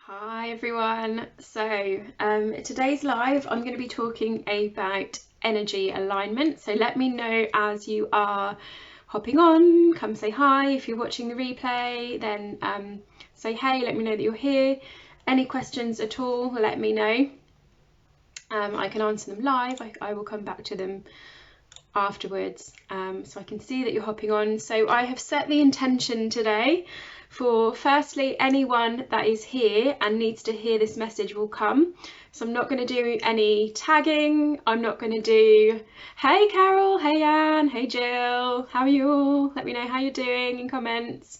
Hi everyone. Today's live, I'm going to be talking about energy alignment. So let me know as you are hopping on. Come say hi. If you're watching the replay, then say hey. Let me know that you're here. Any questions at all, let me know. I can answer them live. I will come back to them afterwards, so I can see that you're hopping on. So I have set the intention today for, firstly, anyone that is here and needs to hear this message will come. So I'm not going to do any tagging. I'm not going to do, hey Carol, hey Anne, hey Jill, how are you all? Let me know how you're doing in comments.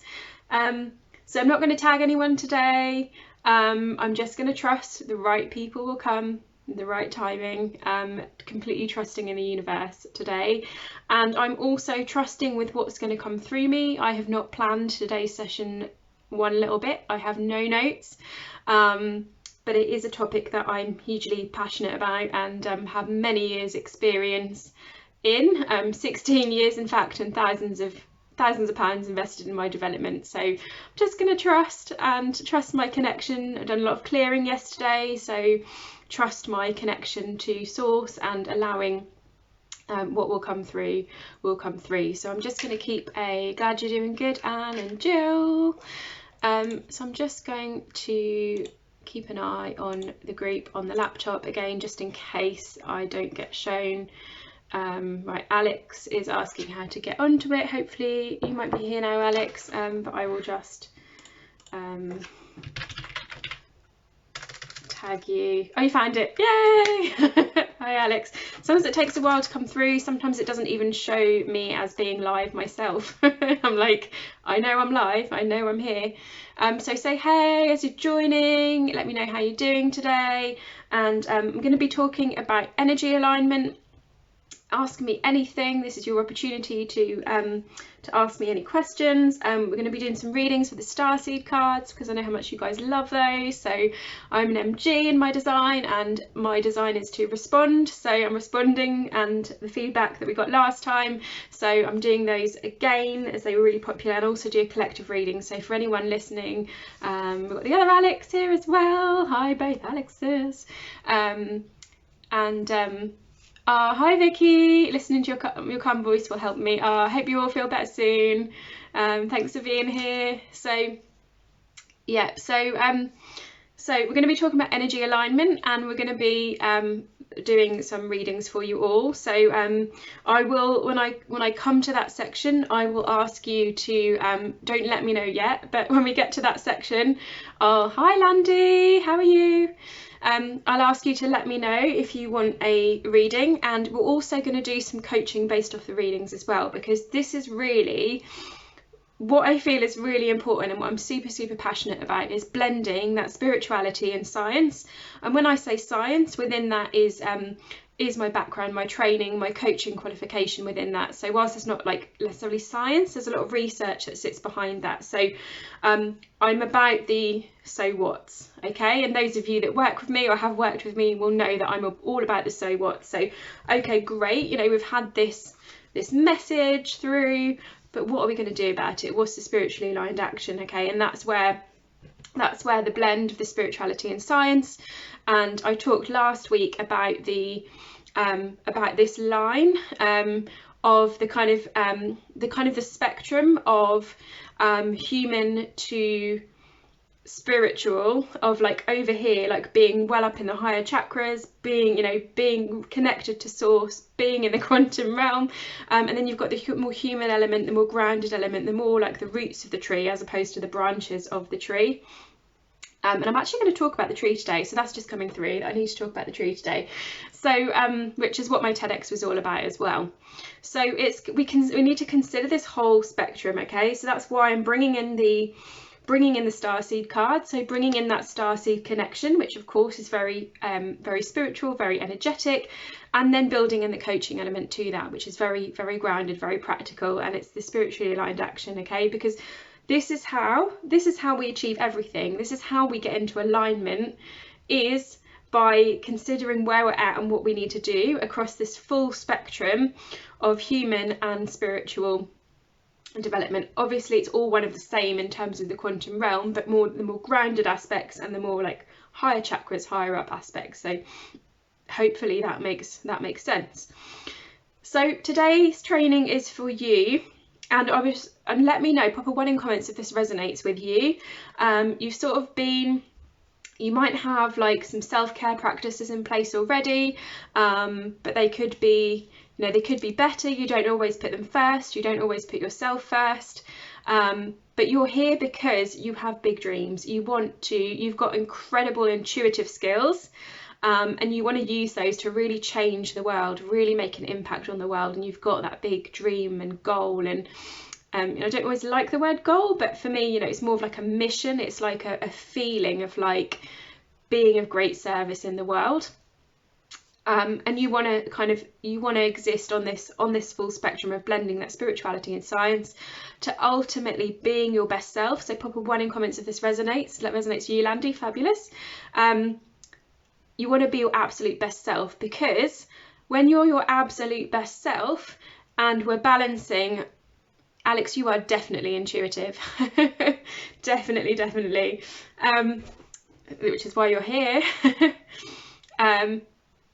So I'm not going to tag anyone today. I'm just going to trust the right people will come, the right timing, completely trusting in the universe today. And I'm also trusting with what's going to come through me. I have not planned today's session one little bit. I have no notes, but it is a topic that I'm hugely passionate about and have many years experience in, 16 years in fact, and thousands of pounds invested in my development. So I'm just going to trust my connection. I've done a lot of clearing yesterday, so trust my connection to source and allowing what will come through will come through. So I'm just going to keep a glad you're doing good, Anne and Jill. So I'm just going to keep an eye on the group on the laptop again, just in case I don't get shown. Right, Alex is asking how to get onto it. Hopefully you might be here now, Alex, but I will just tag you. Oh, you found it. Yay! Hi Alex. Sometimes it takes a while to come through. Sometimes it doesn't even show me as being live myself. I'm like, I know I'm live, I know I'm here. So say hey as you're joining. Let me know how you're doing today. And I'm going to be talking about energy alignment. Ask me anything. This is your opportunity to ask me any questions. We're going to be doing some readings for the starseed cards because I know how much you guys love those. So I'm an MG in my design, and my design is to respond. So I'm responding and the feedback that we got last time. So I'm doing those again as they were really popular, and also do a collective reading. So for anyone listening, we've got the other Alex here as well. Hi both Alexes. Hi Vicky, listening to your calm voice will help me. I hope you all feel better soon. Thanks for being here. So yeah, so we're going to be talking about energy alignment, and we're going to be doing some readings for you all. So I will, when I come to that section, I will ask you to don't let me know yet, but when we get to that section, hi Landy, how are you? I'll ask you to let me know if you want a reading, and we're also going to do some coaching based off the readings as well, because this is really what I feel is really important, and what I'm super passionate about is blending that spirituality and science. And when I say science, within that is my background, my training, my coaching qualification within that. So whilst it's not like necessarily science, there's a lot of research that sits behind that. So I'm about the so what's, okay? And those of you that work with me or have worked with me will know that I'm all about the so what. So okay, great, you know, we've had this message through, but what are we going to do about it? What's the spiritually aligned action? Okay, and that's where the blend of the spirituality and science. And I talked last week about about this line of the kind of the spectrum of human to spiritual, of like over here, like being well up in the higher chakras, being connected to source, being in the quantum realm, and then you've got the more human element, the more grounded element, the more like the roots of the tree as opposed to the branches of the tree. And I'm actually going to talk about the tree today, so that's just coming through. I need to talk about the tree today, so which is what my TEDx was all about as well. So we need to consider this whole spectrum, okay? So that's why I'm bringing in the starseed card, so bringing in that starseed connection, which of course is very spiritual, very energetic, and then building in the coaching element to that, which is very grounded, very practical, and it's the spiritually aligned action, okay? Because this is how we achieve everything. This is how we get into alignment, is by considering where we're at and what we need to do across this full spectrum of human and spiritual development. Obviously it's all one of the same in terms of the quantum realm, but the more grounded aspects and the more like higher chakras, higher up aspects. So hopefully that makes sense. So today's training is for you, and let me know, pop a 1 in comments if this resonates with you. You've sort of been, you might have like some self-care practices in place already, but they could be, you know, they could be better. You don't always put them first, you don't always put yourself first, but you're here because you have big dreams. You've got incredible intuitive skills, and you want to use those to really change the world, really make an impact on the world. And you've got that big dream and goal, and I don't always like the word goal, but for me, you know, it's more of like a mission. It's like a feeling of like being of great service in the world. And you want to exist on this full spectrum of blending that spirituality and science to ultimately being your best self. So pop a 1 in comments if this resonates. That resonates to you, Landy. Fabulous. You want to be your absolute best self, because when you're your absolute best self and we're balancing, Alex, you are definitely intuitive. definitely, which is why you're here.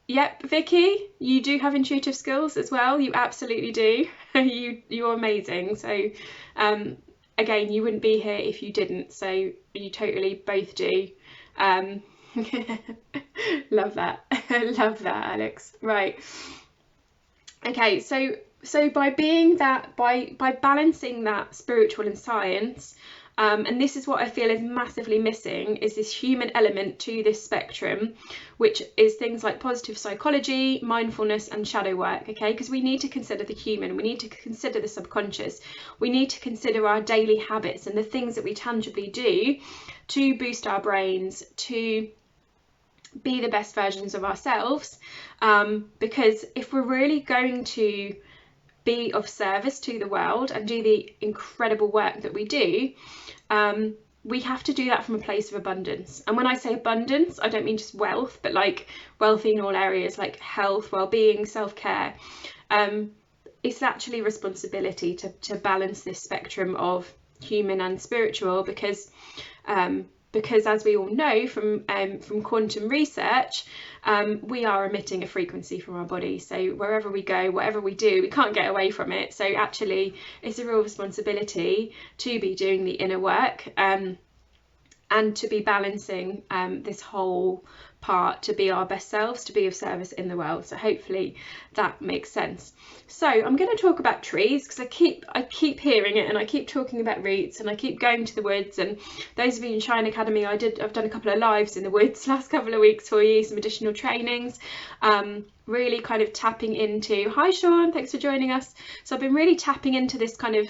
Yep, Vicky, you do have intuitive skills as well. You absolutely do. You're amazing. So again, you wouldn't be here if you didn't. So you totally both do. Love that. Love that, Alex. Right. Okay, so by being that, by balancing that spiritual and science, and this is what I feel is massively missing, is this human element to this spectrum, which is things like positive psychology, mindfulness and shadow work. Okay, because we need to consider the human, we need to consider the subconscious, we need to consider our daily habits and the things that we tangibly do to boost our brains, to be the best versions of ourselves, because if we're really going to be of service to the world and do the incredible work that we do, we have to do that from a place of abundance. And when I say abundance, I don't mean just wealth, but like wealthy in all areas, like health, well-being, self-care. It's actually responsibility to balance this spectrum of human and spiritual, because as we all know from quantum research, we are emitting a frequency from our body. So wherever we go, whatever we do, we can't get away from it. So actually it's a real responsibility to be doing the inner work, and to be balancing this whole part, to be our best selves, to be of service in the world. So hopefully that makes sense. So I'm going to talk about trees, because I keep hearing it, and I keep talking about roots, and I keep going to the woods. And those of you in Shine Academy, I've done a couple of lives in the woods last couple of weeks for you, some additional trainings, really kind of tapping into, hi Sean, thanks for joining us. So I've been really tapping into this kind of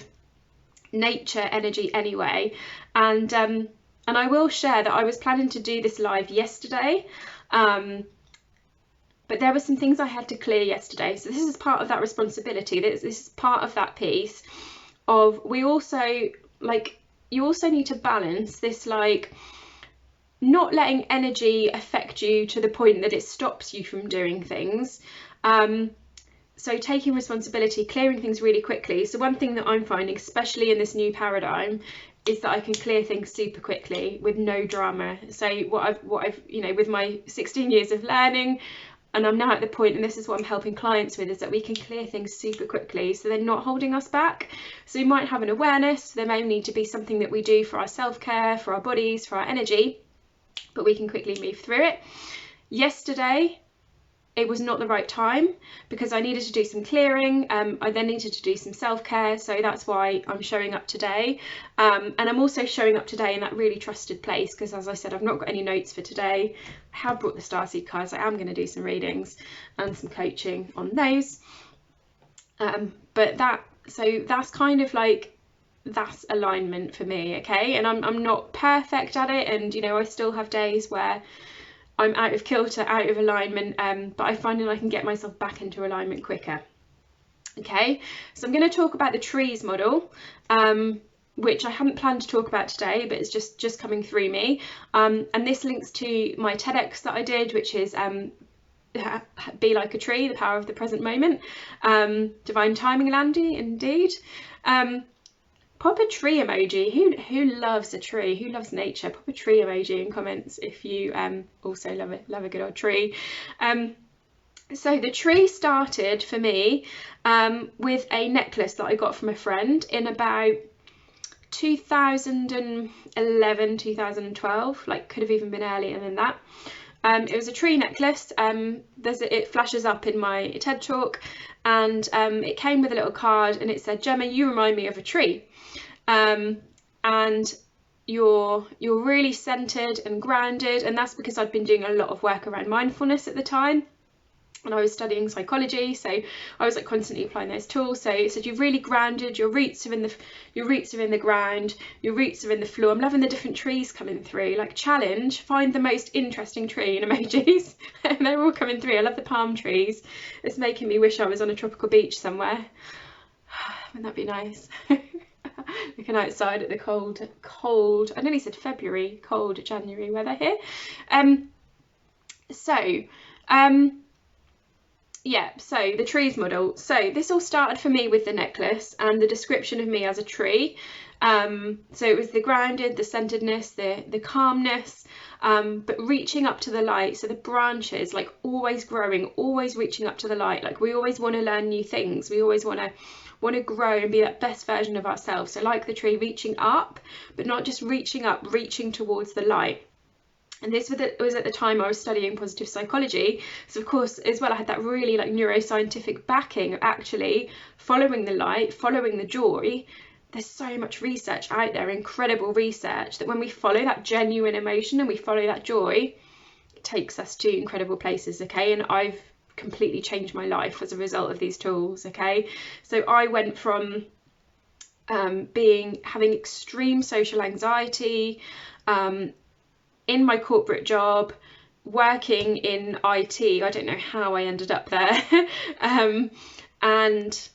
nature energy anyway, and I will share that I was planning to do this live yesterday, but there were some things I had to clear yesterday. So this is part of that responsibility. This is part of that piece of, you also need to balance this, like not letting energy affect you to the point that it stops you from doing things. So taking responsibility, clearing things really quickly. So one thing that I'm finding, especially in this new paradigm, is that I can clear things super quickly with no drama. So what I've with my 16 years of learning, and I'm now at the point, and this is what I'm helping clients with, is that we can clear things super quickly, so they're not holding us back. So we might have an awareness, there may need to be something that we do for our self-care, for our bodies, for our energy, but we can quickly move through it. Yesterday, it was not the right time, because I needed to do some clearing. I then needed to do some self-care, so that's why I'm showing up today. And I'm also showing up today in that really trusted place, because as I said, I've not got any notes for today. I have brought the Starseed cards. I am going to do some readings and some coaching on those. But that's kind of like, that's alignment for me, okay? And I'm not perfect at it, and I still have days where I'm out of kilter, out of alignment, but I find that I can get myself back into alignment quicker. Okay, so I'm going to talk about the trees model, which I hadn't planned to talk about today, but it's just coming through me. And this links to my TEDx that I did, which is Be Like a Tree, the Power of the Present Moment. Divine timing, Landy, indeed. pop a tree emoji. Who loves a tree? Who loves nature? Pop a tree emoji in comments if you also love a good old tree. So the tree started for me with a necklace that I got from a friend in about 2011, 2012, like could have even been earlier than that. It was a tree necklace. It flashes up in my TED talk, and it came with a little card, and it said, "Gemma, you remind me of a tree, and you're really centered and grounded." And that's because I'd been doing a lot of work around mindfulness at the time. And I was studying psychology, so I was like constantly applying those tools. So it said, "You're really grounded. Your roots are in the ground. Your roots are in the floor." I'm loving the different trees coming through. Like, challenge, find the most interesting tree in emojis, and they're all coming through. I love the palm trees. It's making me wish I was on a tropical beach somewhere. Wouldn't that be nice? Looking outside at the cold. I nearly said February. Cold January weather here. Yeah, so the trees model. So this all started for me with the necklace and the description of me as a tree. So it was the grounded, the centeredness, the calmness, but reaching up to the light. So the branches, like always growing, always reaching up to the light. Like, we always want to learn new things. We always want to grow and be that best version of ourselves. So like the tree, reaching up, but not just reaching up, reaching towards the light. And this was at the time I was studying positive psychology. So of course, as well, I had that really like neuroscientific backing of actually following the light, following the joy. There's so much research out there, incredible research, that when we follow that genuine emotion and we follow that joy, it takes us to incredible places, okay? And I've completely changed my life as a result of these tools, okay? So I went from having extreme social anxiety, in my corporate job, working in IT. I don't know how I ended up there, and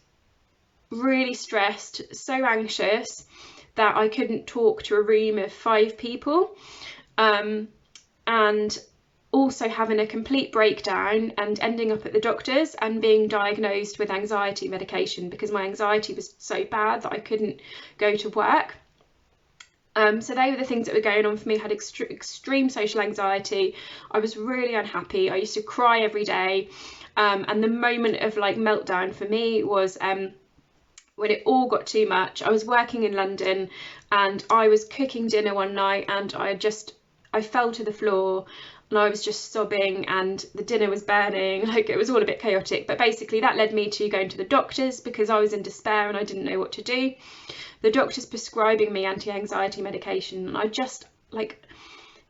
really stressed, so anxious that I couldn't talk to a room of 5 people, and also having a complete breakdown and ending up at the doctor's and being diagnosed with anxiety medication because my anxiety was so bad that I couldn't go to work. So they were the things that were going on for me. I had extreme social anxiety. I was really unhappy. I used to cry every day. And the moment of like meltdown for me was when it all got too much. I was working in London and I was cooking dinner one night, and I fell to the floor and I was just sobbing, and the dinner was burning. Like, it was all a bit chaotic, but basically that led me to going to the doctors because I was in despair and I didn't know what to do. The doctor's prescribing me anti-anxiety medication, and I just, like,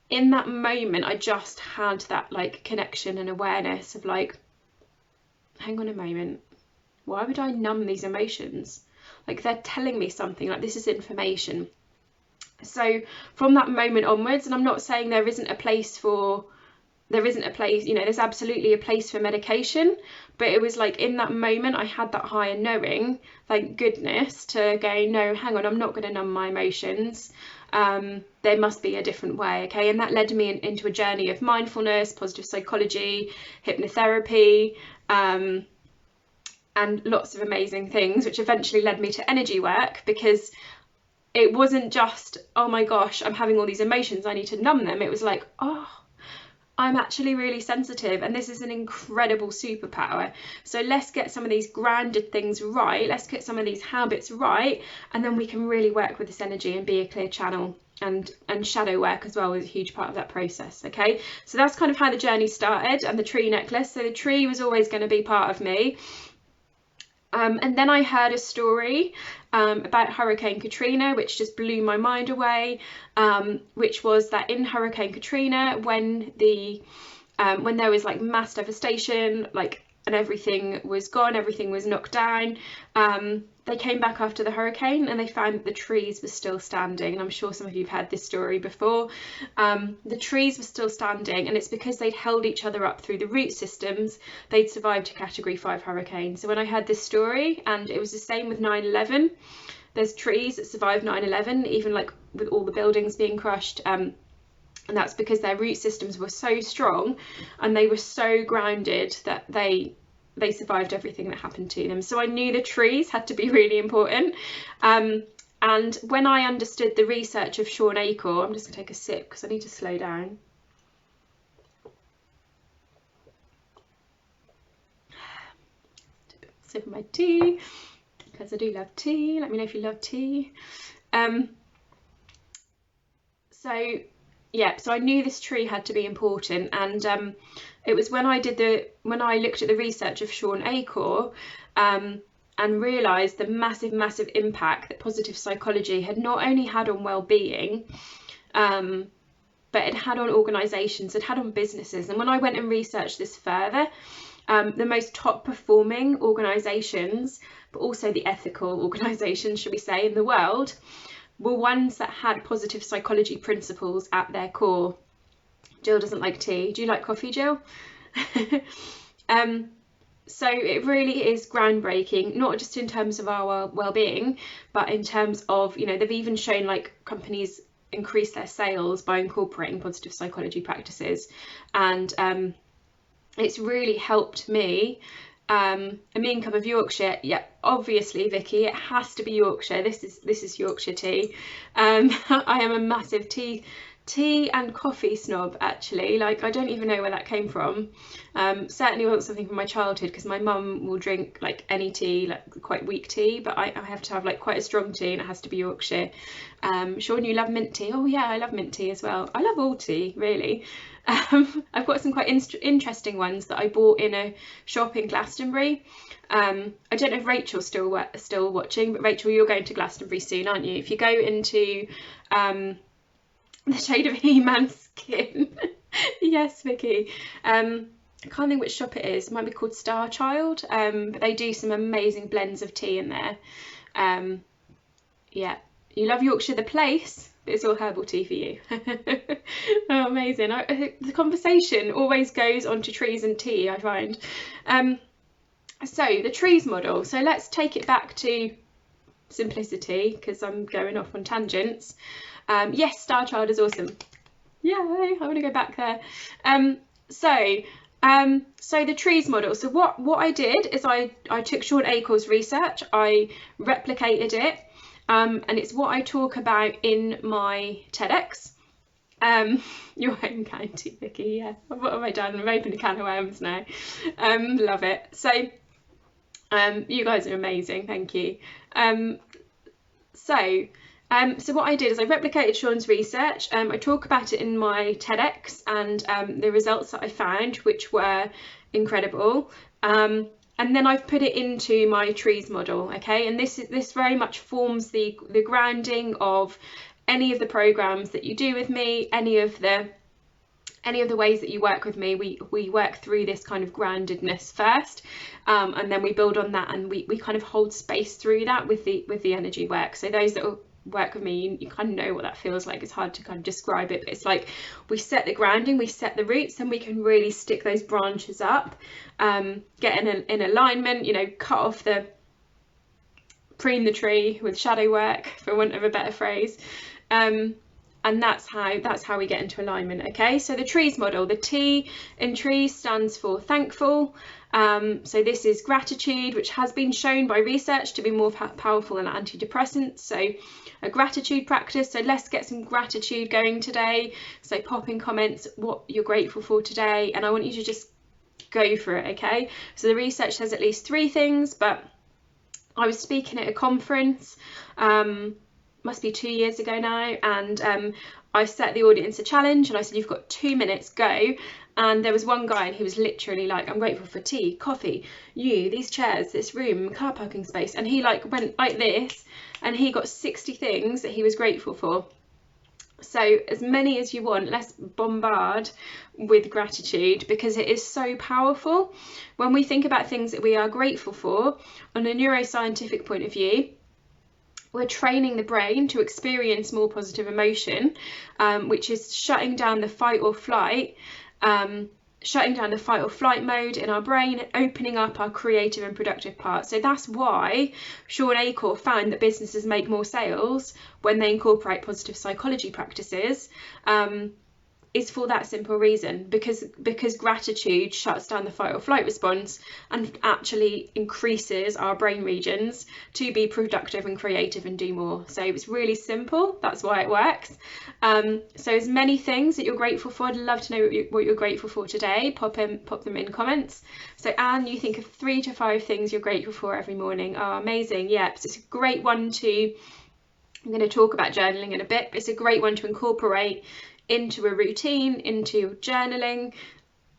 in that moment, I just had that like connection and awareness of like, hang on a moment, why would I numb these emotions? Like, they're telling me something, like, this is information. So from that moment onwards, and I'm not saying there isn't a place, you know, there's absolutely a place for medication, but it was like in that moment I had that higher knowing, thank goodness, to go, no, hang on, I'm not going to numb my emotions. There must be a different way, okay? And that led me into a journey of mindfulness, positive psychology, hypnotherapy, and lots of amazing things, which eventually led me to energy work, because it wasn't just, oh my gosh, I'm having all these emotions, I need to numb them. It was like, oh, I'm actually really sensitive, and this is an incredible superpower. So let's get some of these grounded things right. Let's get some of these habits right, and then we can really work with this energy and be a clear channel. And shadow work as well was a huge part of that process, okay? So that's kind of how the journey started, and the tree necklace. So the tree was always going to be part of me. And then I heard a story about Hurricane Katrina, which just blew my mind away, which was that in Hurricane Katrina, when there was like mass devastation, like, and everything was gone, everything was knocked down, they came back after the hurricane and they found that the trees were still standing. And I'm sure some of you have heard this story before. The trees were still standing, and it's because they'd held each other up through the root systems. They'd survived a Category 5 hurricane. So when I heard this story, and it was the same with 9/11, there's trees that survived 9/11, even like with all the buildings being crushed. And that's because their root systems were so strong and they were so grounded that they survived everything that happened to them. So I knew the trees had to be really important. And And when I understood the research of Shawn Achor, I'm just going to take a sip because I need to slow down. Sip of my tea, because I do love tea. Let me know if you love tea. So I knew this tree had to be important, and it was when I looked at the research of Shawn Achor, and realised the massive impact that positive psychology had not only had on well-being, but it had on organisations, it had on businesses. And when I went and researched this further, the most top performing organisations, but also the ethical organisations, should we say, in the world, were ones that had positive psychology principles at their core. Jill doesn't like tea. Do you like coffee, Jill? So it really is groundbreaking, not just in terms of our well-being, but in terms of, you know, they've even shown like companies increase their sales by incorporating positive psychology practices. And it's really helped me. A mean cup of Yorkshire, yeah, obviously, Vicky, it has to be Yorkshire. This is Yorkshire tea. I am a massive tea and coffee snob, actually. Like, I don't even know where that came from. Certainly wasn't something from my childhood, because my mum will drink like any tea, like quite weak tea, but I have to have like quite a strong tea, and it has to be Yorkshire. Shawn, you love mint tea? Oh yeah, I love mint tea as well. I love all tea, really. I've got some quite interesting ones that I bought in a shop in Glastonbury. I don't know if Rachel's still watching, but Rachel, you're going to Glastonbury soon, aren't you? If you go into the shade of He-Man skin. Yes, Vicky. I can't think which shop it is. It might be called Star Child, but they do some amazing blends of tea in there. Yeah, you love Yorkshire the place, but it's all herbal tea for you. Oh, amazing. The conversation always goes on to trees and tea, I find. So the trees model. So let's take it back to simplicity, because I'm going off on tangents. Yes, Star Child is awesome. Yay, I want to go back there. So the trees model. So what I did is I took Shawn Achor's research, I replicated it, and it's what I talk about in my TEDx. Your home county, Vicky, yeah. What have I done? I've opened a can of worms now. Love it. So you guys are amazing, thank you. So what I did is I replicated Shawn's research. I talk about it in my TEDx, and the results that I found, which were incredible. And then I've put it into my trees model, okay? And this very much forms the grounding of any of the programs that you do with me, any of the ways that you work with me. We work through this kind of groundedness first, and then we build on that, and we kind of hold space through that with the energy work. So those that work with me, you kind of know what that feels like. It's hard to kind of describe it, but it's like we set the grounding, we set the roots, and we can really stick those branches up, get in alignment, you know, cut off prune the tree with shadow work, for want of a better phrase. And that's how we get into alignment. Okay, so the trees model, the T in trees stands for thankful. So this is gratitude, which has been shown by research to be more powerful than antidepressants. So a gratitude practice. So let's get some gratitude going today. So pop in comments what you're grateful for today, and I want you to just go for it. Okay, so the research says at least 3 things, but I was speaking at a conference, must be 2 years ago now, and I set the audience a challenge, and I said, you've got 2 minutes, go. And there was one guy, and he was literally like, I'm grateful for tea, coffee, you, these chairs, this room, car parking space. And he like went like this, and he got 60 things that he was grateful for. So as many as you want, let's bombard with gratitude, because it is so powerful. When we think about things that we are grateful for, on a neuroscientific point of view, we're training the brain to experience more positive emotion, which is shutting down the fight or flight mode in our brain and opening up our creative and productive part. So that's why Shawn Achor found that businesses make more sales when they incorporate positive psychology practices. is for that simple reason, because gratitude shuts down the fight or flight response and actually increases our brain regions to be productive and creative and do more. So it's really simple, that's why it works. So as many things that you're grateful for, I'd love to know what you're grateful for today. Pop them in comments. So Anne, you think of 3 to 5 things you're grateful for every morning. Oh, amazing. Yep, so it's a great one to, I'm going to talk about journaling in a bit, but it's a great one to incorporate into a routine, into journaling.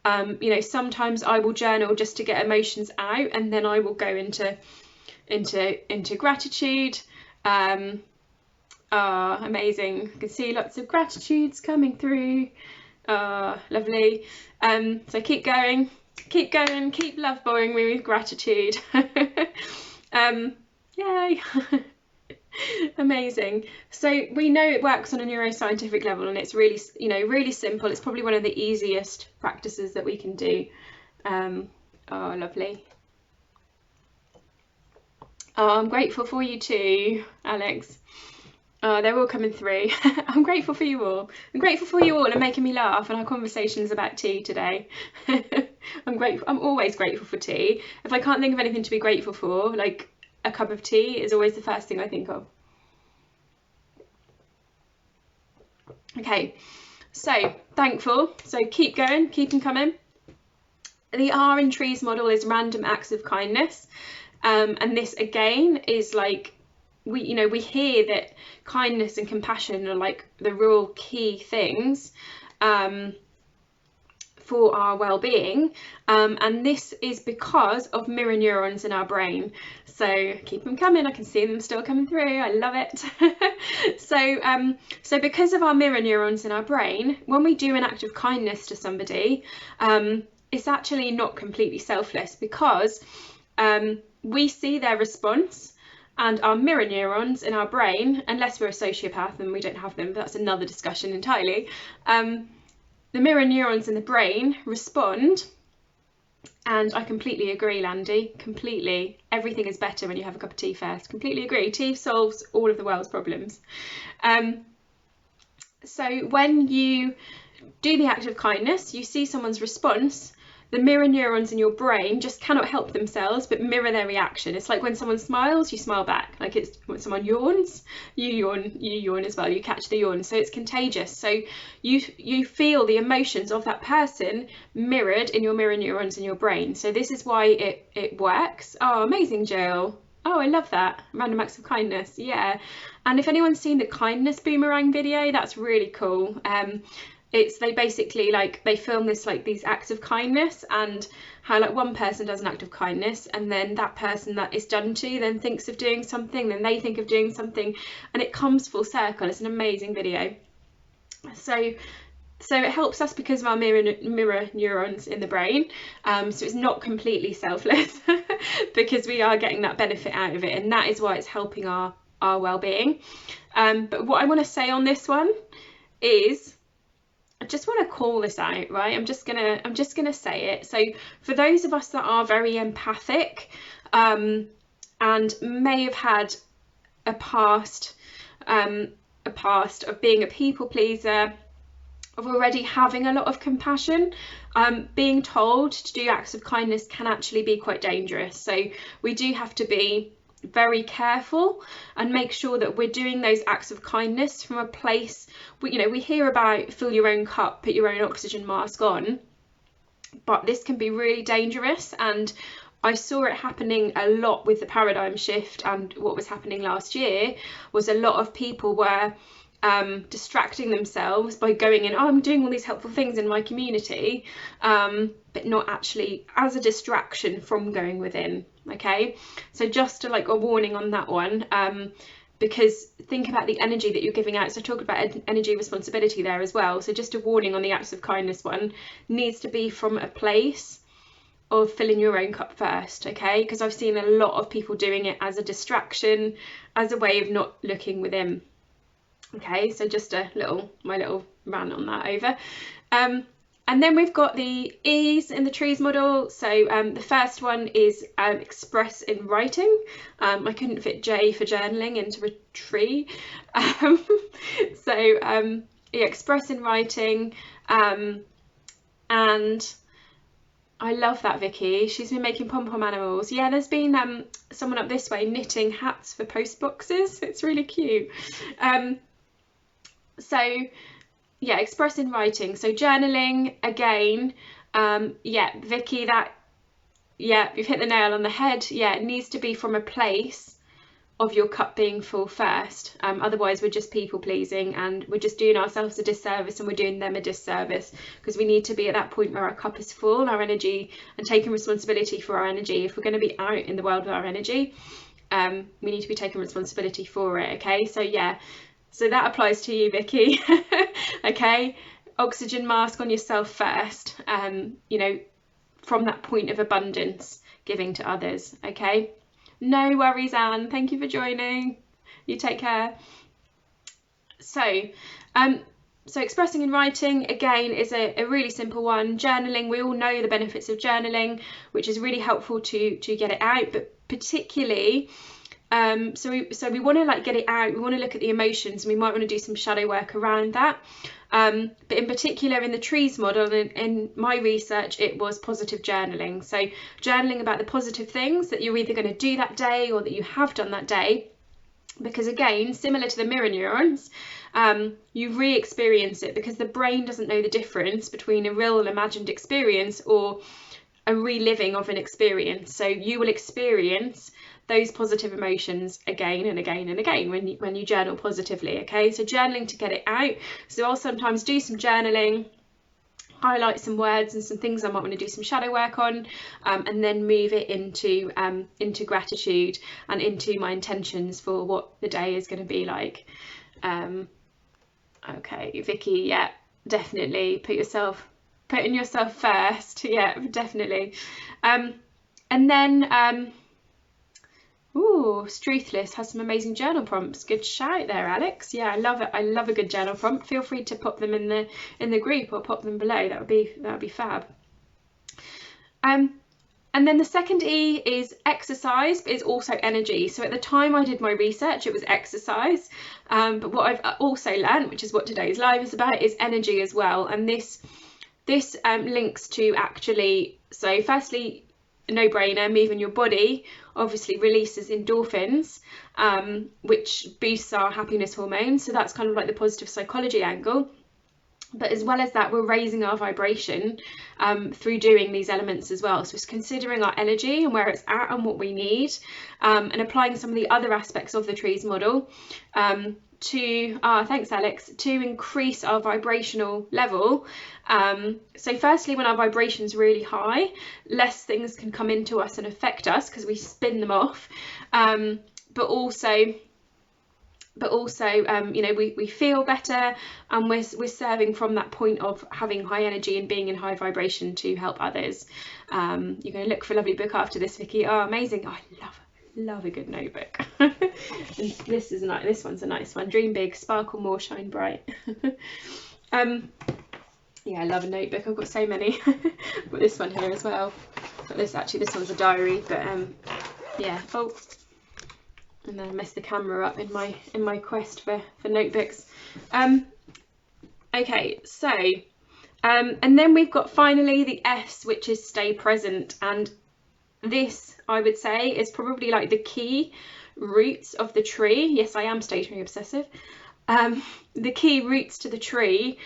You know, sometimes I will journal just to get emotions out, and then I will go into gratitude. Amazing. I can see lots of gratitudes coming through. Lovely. So keep going, keep love bombing me with gratitude. Yay. Amazing. So we know it works on a neuroscientific level, and it's really, you know, really simple. It's probably one of the easiest practices that we can do. Oh, lovely. Oh, I'm grateful for you too, Alex. Oh, they're all coming through. I'm grateful for you all. I'm grateful for you all and making me laugh, and our conversations about tea today. I'm grateful. I'm always grateful for tea. If I can't think of anything to be grateful for, like a cup of tea is always the first thing I think of. Okay, so thankful. So keep going, keep them coming. The R in Trees model is random acts of kindness, and this again is like, we hear that kindness and compassion are like the real key things for our well-being, and this is because of mirror neurons in our brain. So keep them coming. I can see them still coming through. I love it. So because of our mirror neurons in our brain, when we do an act of kindness to somebody, it's actually not completely selfless, because we see their response, and our mirror neurons in our brain, unless we're a sociopath and we don't have them, but that's another discussion entirely, the mirror neurons in the brain respond. And I completely agree, Landy, completely. Everything is better when you have a cup of tea first. Completely agree. Tea solves all of the world's problems. So when you do the act of kindness, you see someone's response, the mirror neurons in your brain just cannot help themselves but mirror their reaction. It's like when someone smiles, you smile back. Like it's when someone yawns, you yawn as well. You catch the yawn. So it's contagious. So you feel the emotions of that person mirrored in your mirror neurons in your brain. So this is why it works. Oh, amazing, Jill. Oh, I love that. Random acts of kindness. Yeah. And if anyone's seen the kindness boomerang video, that's really cool. They basically they film this, like these acts of kindness, and how like one person does an act of kindness, and then that person that is done to then thinks of doing something, then they think of doing something, and it comes full circle. It's an amazing video. So it helps us because of our mirror neurons in the brain. So it's not completely selfless because we are getting that benefit out of it, and that is why it's helping our well-being. But what I want to say on this one is, I just want to call this out, right? I'm just gonna say it. So for those of us that are very empathic, and may have had a past of being a people pleaser, of already having a lot of compassion, being told to do acts of kindness can actually be quite dangerous. So we do have to be very careful and make sure that we're doing those acts of kindness from a place, we hear about fill your own cup, put your own oxygen mask on, but this can be really dangerous. And I saw it happening a lot with the paradigm shift, and what was happening last year was a lot of people were distracting themselves by going in, I'm doing all these helpful things in my community, but not actually as a distraction from going within. Okay, so just a warning on that one, because think about the energy that you're giving out. So talk about energy responsibility there as well. So just a warning on the acts of kindness one, needs to be from a place of filling your own cup first, okay? Because I've seen a lot of people doing it as a distraction, as a way of not looking within. Okay, so just my little rant on that over. And then we've got the E's in the Trees model. So the first one is express in writing. I couldn't fit J for journaling into a tree. So express in writing, and I love that, Vicky. She's been making pom-pom animals. Yeah, there's been someone up this way knitting hats for post boxes. It's really cute. So yeah, express in writing. So journaling again. Yeah, Vicky, you've hit the nail on the head. Yeah, it needs to be from a place of your cup being full first. Otherwise we're just people pleasing, and we're just doing ourselves a disservice, and we're doing them a disservice, because we need to be at that point where our cup is full, our energy, and taking responsibility for our energy. If we're going to be out in the world with our energy, we need to be taking responsibility for it. Okay, so yeah, so that applies to you, Vicky. Okay, oxygen mask on yourself first, you know, from that point of abundance, giving to others. Okay, no worries, Anne, thank you for joining. You take care. So so expressing in writing again is a really simple one. Journaling, we all know the benefits of journaling, which is really helpful to get it out, but particularly so we want to like get it out, we want to look at the emotions, and we might want to do some shadow work around that. But in particular in the trees model, in my research, it was positive journaling. So journaling about the positive things that you're either going to do that day or that you have done that day, because again, similar to the mirror neurons, you re-experience it, because the brain doesn't know the difference between a real and imagined experience or a reliving of an experience. So you will experience those positive emotions again and again and again when you journal positively. Okay, so journaling to get it out. So I'll sometimes do some journaling, highlight some words and some things I might want to do some shadow work on, and then move it into gratitude and into my intentions for what the day is going to be like. Okay, Vicky, yeah, definitely putting yourself first. Yeah, definitely. And then ooh, Struthless has some amazing journal prompts. Good shout there, Alex. Yeah, I love it. I love a good journal prompt. Feel free to pop them in the group or pop them below. That would be fab. And then the second E is exercise, but it's also energy. So at the time I did my research, it was exercise. But what I've also learned, which is what today's live is about, is energy as well. And this links to actually, so firstly, no brainer, moving your body obviously releases endorphins, which boosts our happiness hormones. So that's kind of like the positive psychology angle. But as well as that, we're raising our vibration through doing these elements as well. So it's considering our energy and where it's at and what we need, and applying some of the other aspects of the trees model thanks Alex, to increase our vibrational level. So firstly, when our vibration's really high, less things can come into us and affect us because we spin them off, but also you know, we feel better, and we're serving from that point of having high energy and being in high vibration to help others. You're going to look for a lovely book after this, Vicky. Oh, amazing. Oh, I love a good notebook. This one's a nice one. Dream big, sparkle more, shine bright. Yeah, I love a notebook. I've got so many. I've got this one here as well. But this one's a diary, but yeah. Oh, and then I messed the camera up in my quest for notebooks. Okay, so and then we've got finally the S, which is stay present, and this, I would say, is probably like the key roots of the tree. Yes, I am stationary obsessive. The key roots to the tree,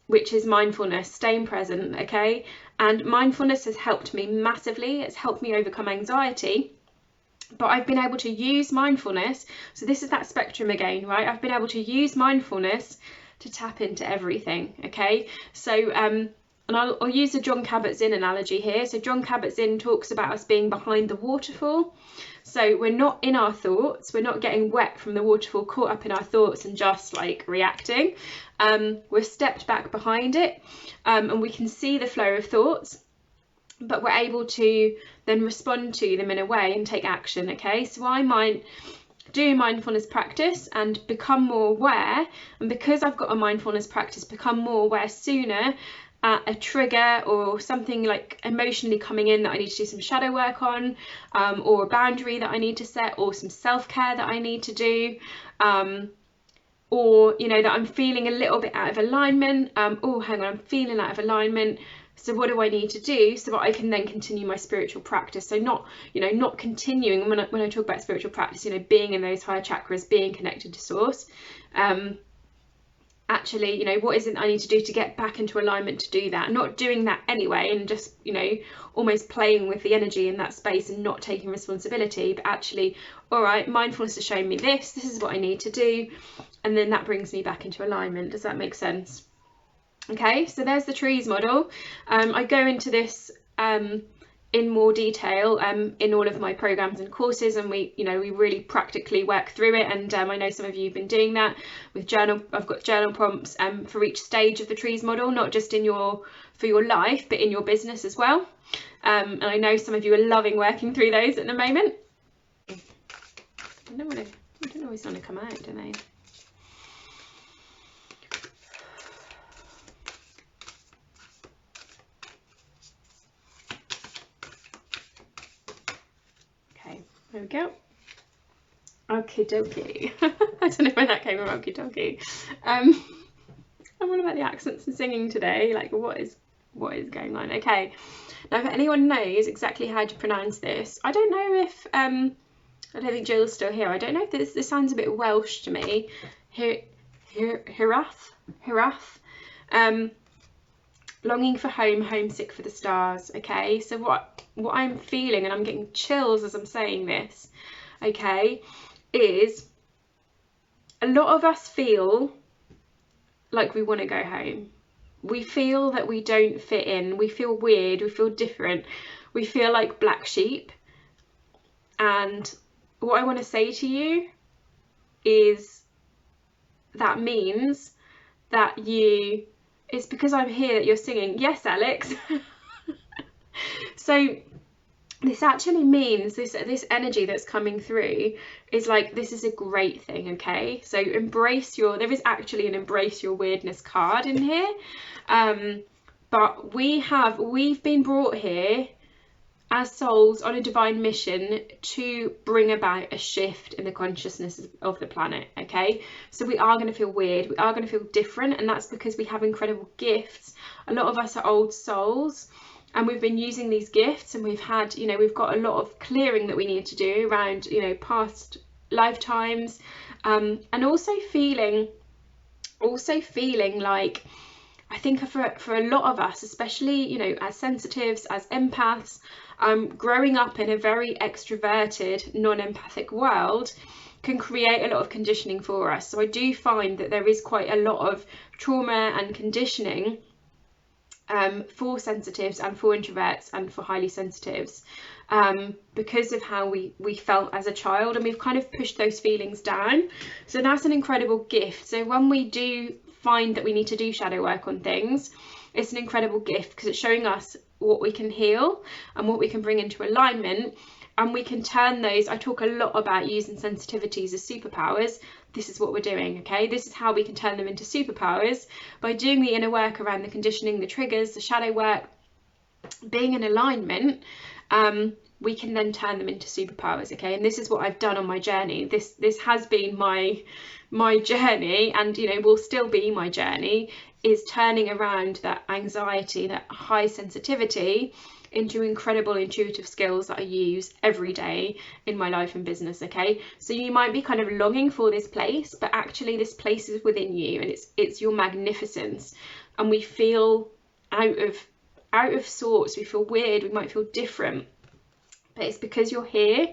which is mindfulness, staying present. Okay, and mindfulness has helped me massively. It's helped me overcome anxiety. But I've been able to use mindfulness, so this is that spectrum again, right? I've been able to use mindfulness to tap into everything. Okay, so and I'll use the Jon Kabat-Zinn analogy here. So Jon Kabat-Zinn talks about us being behind the waterfall. So we're not in our thoughts, we're not getting wet from the waterfall, caught up in our thoughts and just like reacting. We're stepped back behind it, and we can see the flow of thoughts, but we're able to then respond to them in a way and take action. Okay, so I might do mindfulness practice and become more aware, and because I've got a mindfulness practice, become more aware sooner at a trigger or something like emotionally coming in that I need to do some shadow work on, or a boundary that I need to set, or some self-care that I need to do, or you know, that I'm feeling a little bit out of alignment. Oh, hang on, I'm feeling out of alignment. So what do I need to do so that I can then continue my spiritual practice? So not, you know, not continuing, when I talk about spiritual practice, you know, being in those higher chakras, being connected to source. Actually, you know, what is it I need to do to get back into alignment to do that? Not doing that anyway and just, you know, almost playing with the energy in that space and not taking responsibility, but actually, all right, mindfulness is showing me this is what I need to do, and then that brings me back into alignment. Does that make sense? Okay, so there's the trees model. I go into this in more detail in all of my programs and courses, and we really practically work through it. And I know some of you have been doing that with journal. I've got journal prompts for each stage of the trees model, not just for your life, but in your business as well. And I know some of you are loving working through those at the moment. I don't always want to come out, do they? There we go. Okie dokie. I don't know where that came from, okie dokie. And what about the accents and singing today? Like, what is going on? Okay. Now, if anyone knows exactly how to pronounce this, I don't know if I don't think Jill's still here. I don't know if this sounds a bit Welsh to me. Hiraeth. Longing for home, homesick for the stars. Okay, so what I'm feeling, and I'm getting chills as I'm saying this, okay, is a lot of us feel like we want to go home. We feel that we don't fit in. We feel weird. We feel different. We feel like black sheep. And what I want to say to you is that means that it's because I'm here that you're singing. Yes, Alex. So this actually means this energy that's coming through is like, this is a great thing, okay? So there is actually an embrace your weirdness card in here. But we've been brought here as souls on a divine mission to bring about a shift in the consciousness of the planet, okay? So we are going to feel weird, we are going to feel different, and that's because we have incredible gifts. A lot of us are old souls, and we've been using these gifts, and we've had, you know, we've got a lot of clearing that we need to do around, you know, past lifetimes, and also feeling like, I think for a lot of us, especially, you know, as sensitives, as empaths, growing up in a very extroverted, non-empathic world can create a lot of conditioning for us. So I do find that there is quite a lot of trauma and conditioning for sensitives and for introverts and for highly sensitives, because of how we felt as a child, and we've kind of pushed those feelings down. So that's an incredible gift. So when we do find that we need to do shadow work on things, it's an incredible gift because it's showing us what we can heal and what we can bring into alignment, and we can turn those. I talk a lot about using sensitivities as superpowers. This is what we're doing, okay? This is how we can turn them into superpowers, by doing the inner work around the conditioning, the triggers, the shadow work, being in alignment. We can then turn them into superpowers, okay? And this is what I've done on my journey. This has been my journey, and you know, will still be my journey, is turning around that anxiety, that high sensitivity, into incredible intuitive skills that I use every day in my life and business, okay? So you might be kind of longing for this place, but actually this place is within you, and it's your magnificence. And we feel out of sorts, we feel weird, we might feel different, but it's because you're here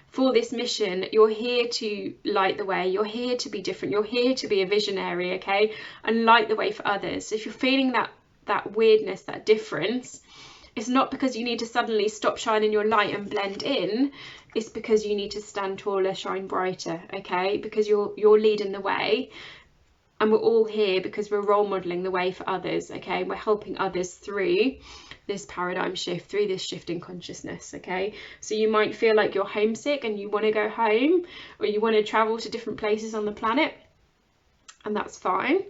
for this mission. You're here to light the way, you're here to be different, you're here to be a visionary, okay, and light the way for others. So if you're feeling that weirdness, that difference, it's not because you need to suddenly stop shining your light and blend in. It's because you need to stand taller, shine brighter, okay, because you're leading the way. And we're all here because we're role modeling the way for others, okay? We're helping others through this paradigm shift, through this shift in consciousness, okay? So you might feel like you're homesick and you want to go home, or you want to travel to different places on the planet, and that's fine.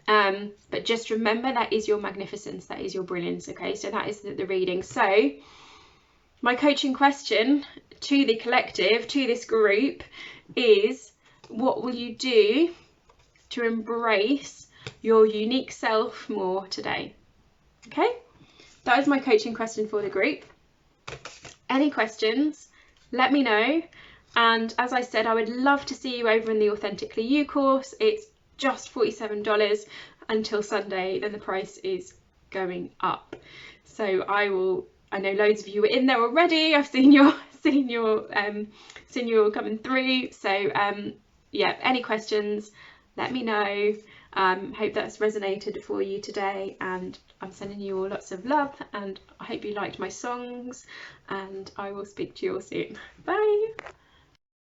But just remember, that is your magnificence, that is your brilliance, okay? So that is the reading. So my coaching question to the collective, to this group, is what will you do to embrace your unique self more today. Okay, that is my coaching question for the group. Any questions, let me know. And as I said, I would love to see you over in the Authentically You course. It's just $47 until Sunday, then the price is going up. So I know loads of you are in there already. I've seen your coming through. So yeah, any questions, let me know. Hope that's resonated for you today, and I'm sending you all lots of love, and I hope you liked my songs, and I will speak to you all soon. Bye.